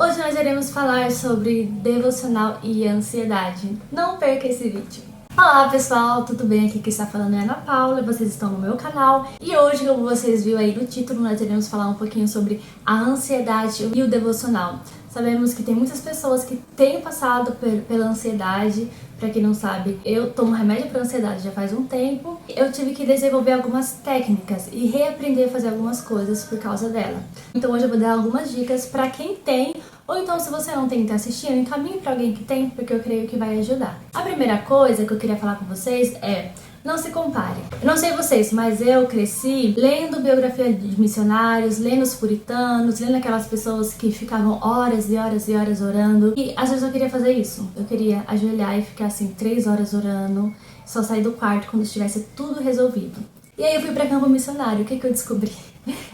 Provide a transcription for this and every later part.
Hoje nós iremos falar sobre devocional e ansiedade. Não perca esse vídeo. Olá pessoal, tudo bem? Aqui quem está falando é a Ana Paula, vocês estão no meu canal e hoje, como vocês viram aí no título, nós iremos falar um pouquinho sobre a ansiedade e o devocional. Sabemos que tem muitas pessoas que têm passado pela ansiedade. Pra quem não sabe, eu tomo remédio para ansiedade já faz um tempo. Eu tive que desenvolver algumas técnicas e reaprender a fazer algumas coisas por causa dela. Então hoje eu vou dar algumas dicas para quem tem, ou então se você não tem que estar assistindo, encaminhe para alguém que tem, porque eu creio que vai ajudar. A primeira coisa que eu queria falar com vocês é: não se compare. Eu não sei vocês, mas eu cresci lendo biografia de missionários, lendo os puritanos, lendo aquelas pessoas que ficavam horas e horas e horas orando. E às vezes eu queria fazer isso. Eu queria ajoelhar e ficar assim 3 horas orando, só sair do quarto quando estivesse tudo resolvido. E aí eu fui pra campo missionário. O que eu descobri?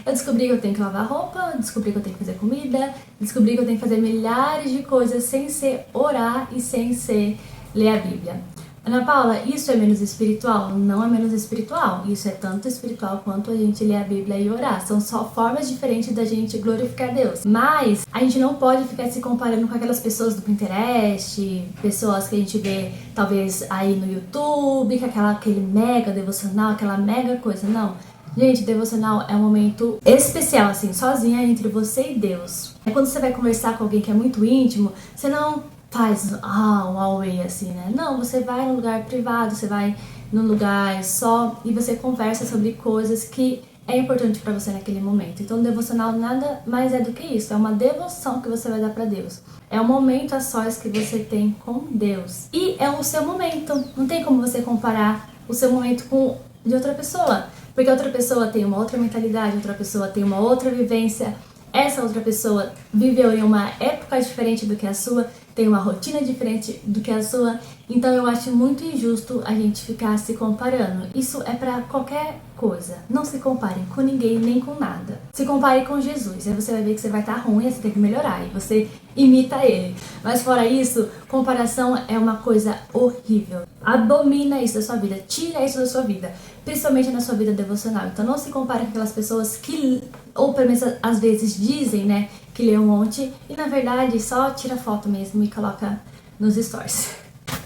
Eu descobri que eu tenho que lavar roupa, descobri que eu tenho que fazer comida, descobri que eu tenho que fazer milhares de coisas sem ser orar e sem ser ler a Bíblia. Ana Paula, isso é menos espiritual? Não é menos espiritual. Isso é tanto espiritual quanto a gente ler a Bíblia e orar. São só formas diferentes da gente glorificar Deus. Mas a gente não pode ficar se comparando com aquelas pessoas do Pinterest, pessoas que a gente vê talvez aí no YouTube, com aquele mega devocional, aquela mega coisa. Não. Gente, devocional é um momento especial, assim, sozinha entre você e Deus. É quando você vai conversar com alguém que é muito íntimo, você não faz um away assim, né? Não, você vai num lugar privado, você vai num lugar só e você conversa sobre coisas que é importante pra você naquele momento. Então, devocional nada mais é do que isso, é uma devoção que você vai dar pra Deus. É um momento a sós que você tem com Deus. E é o seu momento, não tem como você comparar o seu momento com de outra pessoa. Porque outra pessoa tem uma outra mentalidade, outra pessoa tem uma outra vivência. Essa outra pessoa viveu em uma época diferente do que a sua, tem uma rotina diferente do que a sua, então eu acho muito injusto a gente ficar se comparando. Isso é pra qualquer coisa. Não se compare com ninguém nem com nada. Se compare com Jesus, aí você vai ver que você vai estar ruim, aí você tem que melhorar, e você imita ele. Mas fora isso, comparação é uma coisa horrível. Abomina isso da sua vida, tira isso da sua vida, principalmente na sua vida devocional. Então não se compare com aquelas pessoas que, ou pelo menos às vezes dizem, né, que lê um monte e na verdade só tira foto mesmo e coloca nos stories.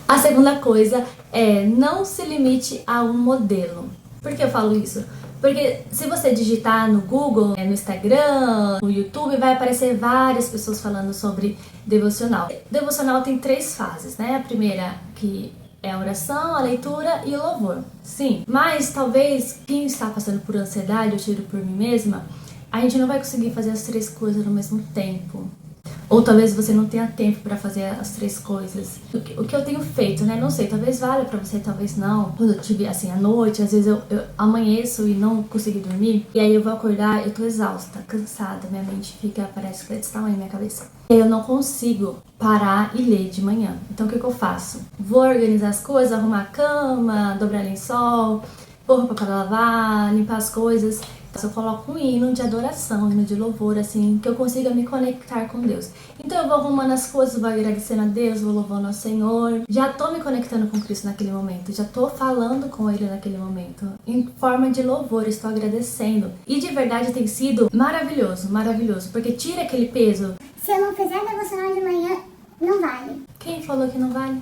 A segunda coisa é: não se limite a um modelo. Por que eu falo isso? Porque se você digitar no Google, no Instagram, no YouTube, vai aparecer várias pessoas falando sobre devocional. Devocional tem 3 fases, né? A primeira que é a oração, a leitura e o louvor. Sim, mas talvez quem está passando por ansiedade, eu tiro por mim mesma, a gente não vai conseguir fazer as 3 coisas ao mesmo tempo. Ou talvez você não tenha tempo para fazer as 3 coisas. O que eu tenho feito, né? Não sei, talvez valha pra você, talvez não. Quando eu tive, assim, à noite, às vezes eu amanheço e não consigo dormir. E aí eu vou acordar, eu tô exausta, cansada. Minha mente fica, parece que é desse tamanho minha cabeça. E aí eu não consigo parar e ler de manhã. Então o que eu faço? Vou organizar as coisas, arrumar a cama, dobrar lençol, pôr roupa pra lavar, limpar as coisas. Eu coloco um hino de adoração, um hino de louvor, assim, que eu consiga me conectar com Deus. Então eu vou arrumando as coisas, vou agradecendo a Deus, vou louvando ao Senhor. Já tô me conectando com Cristo naquele momento, já tô falando com Ele naquele momento. Em forma de louvor, estou agradecendo. E de verdade tem sido maravilhoso, maravilhoso, porque tira aquele peso. Se eu não fizer devocional de manhã, não vale. Quem falou que não vale?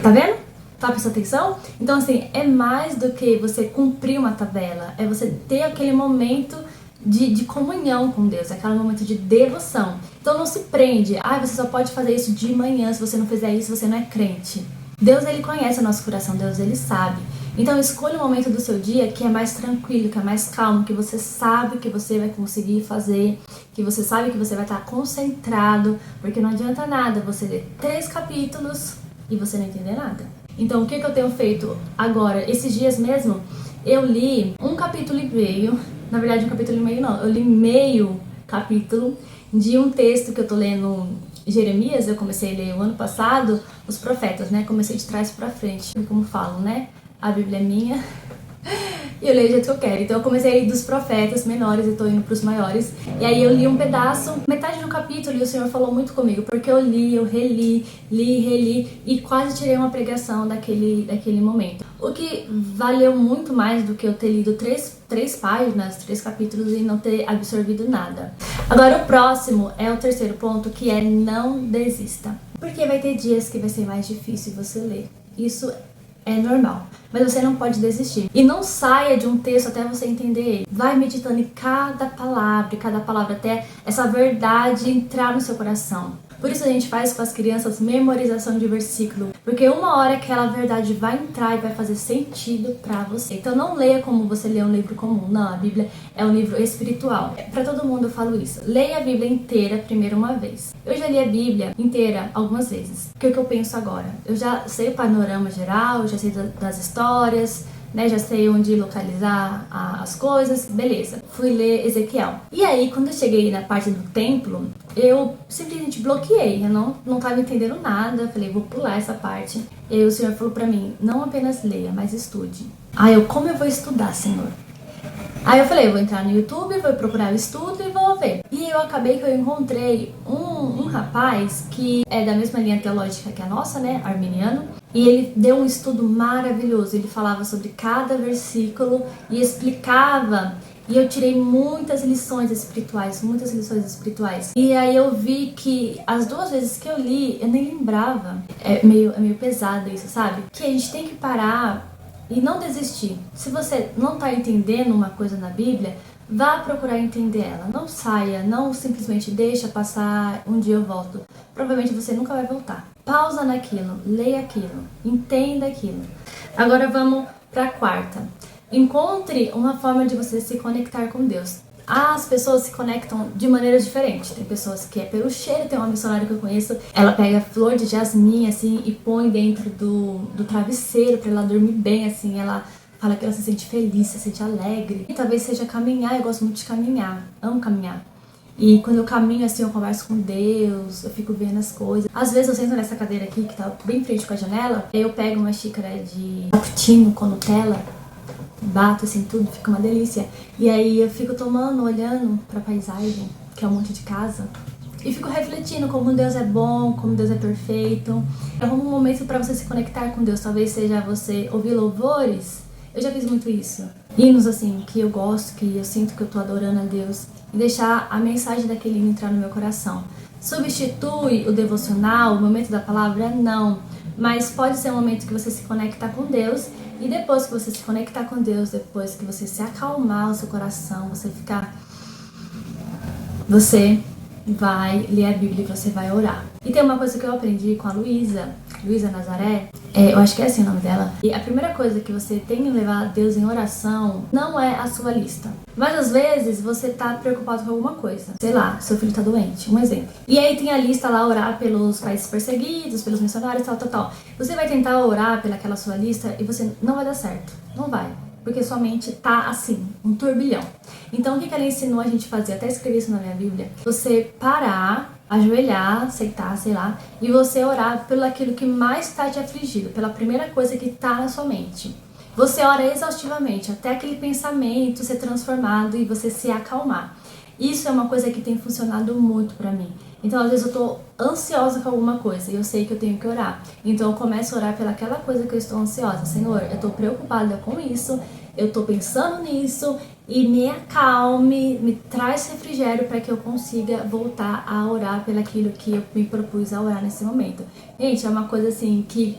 Tá vendo? Tá prestando atenção? Então, assim, é mais do que você cumprir uma tabela, é você ter aquele momento de comunhão com Deus, aquele momento de devoção. Então não se prende, você só pode fazer isso de manhã, se você não fizer isso, você não é crente. Deus, Ele conhece o nosso coração, Deus, Ele sabe. Então escolha um momento do seu dia que é mais tranquilo, que é mais calmo, que você sabe que você vai conseguir fazer, que você sabe que você vai estar concentrado, porque não adianta nada você ler 3 capítulos e você não entender nada. Então, o que eu tenho feito agora? Esses dias mesmo, eu li 1 capítulo e meio. Na verdade, 1 capítulo e meio não. Eu li meio capítulo de um texto que eu tô lendo, Jeremias. Eu comecei a ler o ano passado, os profetas, né? Comecei de trás pra frente, como falam, né? A Bíblia é minha e eu leio do jeito que eu quero. Então eu comecei a ir dos profetas menores e tô indo pros maiores. E aí eu li um pedaço, metade do capítulo, e o Senhor falou muito comigo, porque eu li, eu reli, reli, e quase tirei uma pregação daquele momento. O que valeu muito mais do que eu ter lido três 3 páginas, 3 capítulos e não ter absorvido nada. Agora o próximo é o terceiro ponto, que é não desista. Porque vai ter dias que vai ser mais difícil você ler. Isso é normal, mas você não pode desistir. E não saia de um texto até você entender ele. Vai meditando em cada palavra, até essa verdade entrar no seu coração. Por isso a gente faz com as crianças memorização de versículo, porque uma hora aquela verdade vai entrar e vai fazer sentido pra você. Então não leia como você lê um livro comum, não, a Bíblia é um livro espiritual. Pra todo mundo eu falo isso, leia a Bíblia inteira primeiro uma vez. Eu já li a Bíblia inteira algumas vezes, porque é o que eu penso agora? Eu já sei o panorama geral, eu já sei das histórias, né, já sei onde localizar as coisas, beleza. Fui ler Ezequiel. E aí, quando eu cheguei na parte do templo, eu simplesmente bloqueei. Eu não tava entendendo nada. Falei, vou pular essa parte. E aí o Senhor falou pra mim, não apenas leia, mas estude. Aí como eu vou estudar, Senhor? Aí eu falei, vou entrar no YouTube, vou procurar o estudo e vou ver. E eu acabei que eu encontrei um rapaz que é da mesma linha teológica que a nossa, né, arminiano. E ele deu um estudo maravilhoso. Ele falava sobre cada versículo e explicava. E eu tirei muitas lições espirituais. E aí eu vi que as 2 vezes que eu li, eu nem lembrava. É meio pesado isso, sabe? Que a gente tem que parar e não desistir. Se você não tá entendendo uma coisa na Bíblia, vá procurar entender ela. Não saia, não simplesmente deixa passar, um dia eu volto. Provavelmente você nunca vai voltar. Pausa naquilo, leia aquilo, entenda aquilo. Agora vamos para a quarta. Encontre uma forma de você se conectar com Deus. As pessoas se conectam de maneiras diferentes. Tem pessoas que é pelo cheiro. Tem uma missionária que eu conheço, ela pega flor de jasmim assim e põe dentro do travesseiro para ela dormir bem, assim. Ela fala que ela se sente feliz, se sente alegre. E talvez seja caminhar. Eu gosto muito de caminhar, amo caminhar. E quando eu caminho assim, eu converso com Deus, eu fico vendo as coisas. Às vezes eu sento nessa cadeira aqui, que tá bem frente com a janela, eu pego uma xícara de cappuccino com Nutella, bato assim tudo, fica uma delícia. E aí eu fico tomando, olhando pra paisagem, que é um monte de casa, e fico refletindo como Deus é bom, como Deus é perfeito. É um momento pra você se conectar com Deus, talvez seja você ouvir louvores. Eu já fiz muito isso. Hinos assim, que eu gosto, que eu sinto que eu tô adorando a Deus. E deixar a mensagem daquele hino entrar no meu coração. Substitui o devocional, o momento da palavra? Não. Mas pode ser um momento que você se conecta com Deus. E depois que você se conectar com Deus, depois que você se acalmar o seu coração, você vai ler a Bíblia e você vai orar. E tem uma coisa que eu aprendi com a Luísa Nazaré, eu acho que é assim o nome dela. E a primeira coisa que você tem que levar a Deus em oração não é a sua lista. Mas às vezes você tá preocupado com alguma coisa. Sei lá, seu filho tá doente, um exemplo. E aí tem a lista lá, orar pelos países perseguidos, pelos missionários, tal. Você vai tentar orar pelaquela sua lista e você não vai dar certo. Não vai. Porque sua mente tá assim, um turbilhão. Então o que ela ensinou a gente a fazer? Até escrevi isso na minha Bíblia. Você parar, ajoelhar, sentar, sei lá, e você orar pelo aquilo que mais está te afligindo, pela primeira coisa que tá na sua mente. Você ora exaustivamente, até aquele pensamento ser transformado e você se acalmar. Isso é uma coisa que tem funcionado muito pra mim. Então, às vezes eu tô ansiosa com alguma coisa e eu sei que eu tenho que orar. Então, eu começo a orar pelaquela coisa que eu estou ansiosa. Senhor, eu tô preocupada com isso, eu tô pensando nisso e me acalme, me traz refrigério para que eu consiga voltar a orar pelaquilo que eu me propus a orar nesse momento. Gente, é uma coisa assim que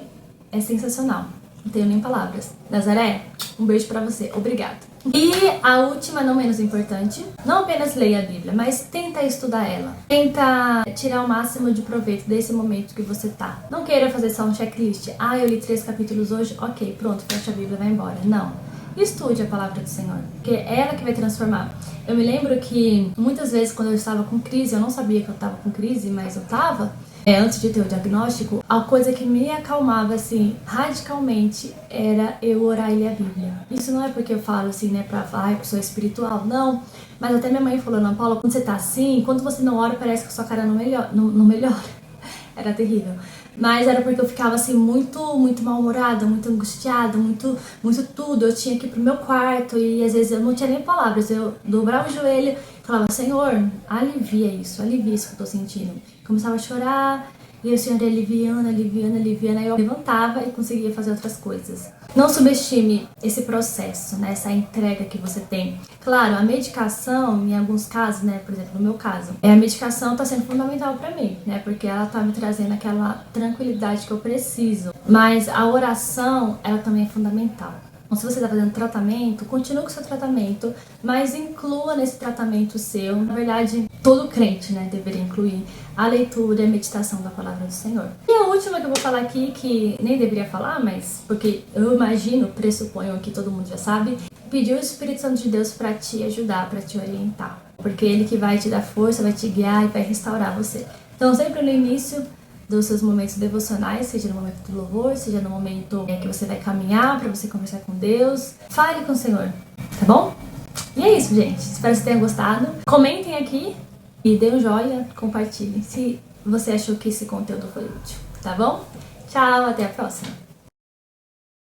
é sensacional. Não tenho nem palavras. Nazaré, um beijo pra você. Obrigada. E a última, não menos importante, não apenas leia a Bíblia, mas tenta estudar ela. Tenta tirar o máximo de proveito desse momento que você tá. Não queira fazer só um checklist. Ah, eu li 3 capítulos hoje, ok, pronto, fecha a Bíblia, vai embora. Não. Estude a palavra do Senhor, porque é ela que vai transformar. Eu me lembro que muitas vezes quando eu estava com crise, eu não sabia que eu estava com crise, mas eu estava, antes de ter o diagnóstico, a coisa que me acalmava, assim, radicalmente, era eu orar e ler a Bíblia. Isso não é porque eu falo assim, né, pra falar que eu sou espiritual, não. Mas até minha mãe falou, Ana Paula, quando você tá assim, quando você não ora, parece que a sua cara não melhora. Era terrível. Mas era porque eu ficava assim muito mal-humorada, muito angustiada, muito tudo. Eu tinha que ir pro meu quarto e às vezes eu não tinha nem palavras. Eu dobrava o joelho e falava, Senhor, alivia isso que eu tô sentindo. Começava a chorar e o Senhor aliviando. Aí eu levantava e conseguia fazer outras coisas. Não subestime esse processo, né? Essa entrega que você tem. Claro, a medicação, em alguns casos, né? Por exemplo, no meu caso, a medicação está sendo fundamental para mim, né? Porque ela tá me trazendo aquela tranquilidade que eu preciso. Mas a oração, ela também é fundamental. Então, se você está fazendo tratamento, continue com o seu tratamento, mas inclua nesse tratamento seu, na verdade, todo crente, né, deveria incluir a leitura e a meditação da palavra do Senhor. E a última que eu vou falar aqui, que nem deveria falar, mas porque eu imagino, pressuponho que todo mundo já sabe, pedir o Espírito Santo de Deus para te ajudar, para te orientar. Porque ele que vai te dar força, vai te guiar e vai restaurar você. Então, sempre no início dos seus momentos devocionais, seja no momento do louvor, seja no momento que você vai caminhar para você conversar com Deus, fale com o Senhor, tá bom? E é isso, gente. Espero que vocês tenham gostado. Comentem aqui e dê um joinha, compartilhem se você achou que esse conteúdo foi útil, tá bom? Tchau, até a próxima!